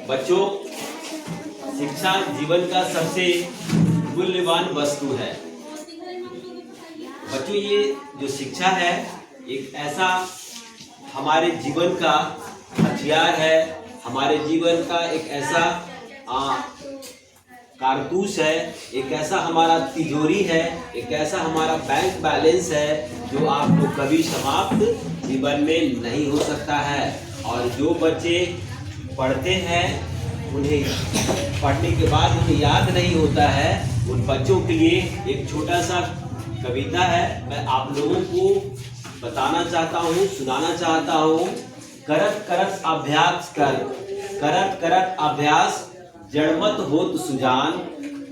बच्चों, शिक्षा जीवन का सबसे मूल्यवान वस्तु है। बच्चों, ये जो शिक्षा है एक ऐसा हमारे जीवन का हथियार है, हमारे जीवन का एक ऐसा कारतूस है, एक ऐसा हमारा तिजोरी है, एक ऐसा हमारा बैंक बैलेंस है जो आपको कभी समाप्त जीवन में नहीं हो सकता है। और जो बच्चे पढ़ते हैं उन्हें पढ़ने के बाद उन्हें याद नहीं होता है, उन बच्चों के लिए एक छोटा सा कविता है, मैं आप लोगों को बताना चाहता हूँ, सुनाना चाहता हूँ। करत करत अभ्यास कर, करत करत अभ्यास जड़मत होत सुजान,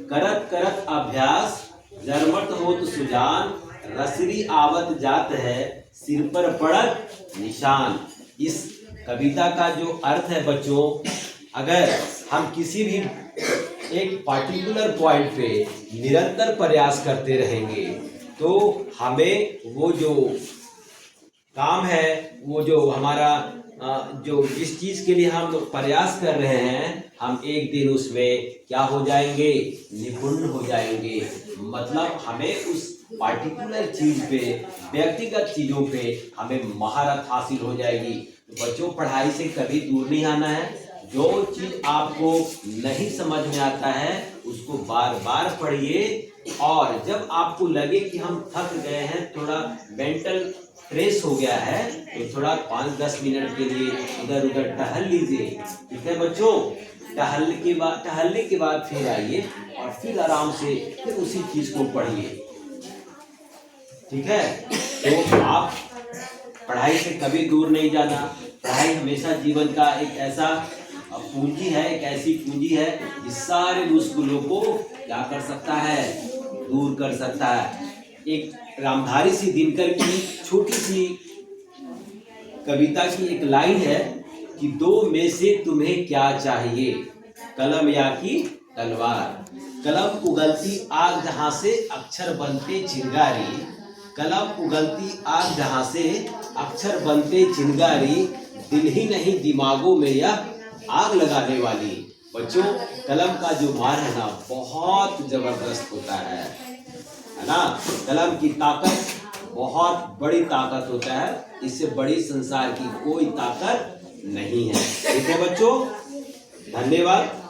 करत करत अभ्यास जड़मत होत सुजान, रसरी आवत जात है सिर पर पड़त निशान। इस कविता का जो अर्थ है बच्चों, अगर हम किसी भी एक पार्टिकुलर पॉइंट पे निरंतर प्रयास करते रहेंगे तो हमें वो जो काम है, वो जो हमारा जो जिस चीज़ के लिए हम प्रयास कर रहे हैं, हम एक दिन उसमें क्या हो जाएंगे, निपुण हो जाएंगे। मतलब हमें उस पार्टिकुलर चीज़ पे, व्यक्तिगत चीज़ों पे हमें महारत हासिल हो जाएगी। तो बच्चों, पढ़ाई से कभी दूर नहीं आना है। जो चीज़ आपको नहीं समझ में आता है उसको बार बार पढ़िए, और जब आपको लगे कि हम थक गए हैं, थोड़ा मेंटल स्ट्रेस हो गया है, तो थोड़ा 5-10 मिनट के लिए इधर उधर टहल लीजिए। ठीक है बच्चों? टहलने के बाद फिर आइए और फिर आराम से फिर उसी चीज़ को पढ़िए। ठीक है? तो आप पढ़ाई से कभी दूर नहीं जाना। पढ़ाई हमेशा जीवन का एक ऐसा पूंजी है, एक ऐसी पूंजी है जिस सारे मुश्किलों को क्या कर सकता है, दूर कर सकता है। एक रामधारी सी दिनकर की छोटी सी कविता की एक लाइन है कि दो में से तुम्हें क्या चाहिए, कलम या कि तलवार। कलम उगलती आग जहाँ से अक्षर बनते चिंगारी, कलम उगलती आग जहाँ से अक्षर बनते चिंगारी, दिल ही नहीं दिमागों में यह आग लगाने वाली। बच्चों, कलम का जो मार है ना, बहुत जबरदस्त होता है ना। कलम की ताकत बहुत बड़ी ताकत होता है, इससे बड़ी संसार की कोई ताकत नहीं है। ठीक है बच्चों, धन्यवाद।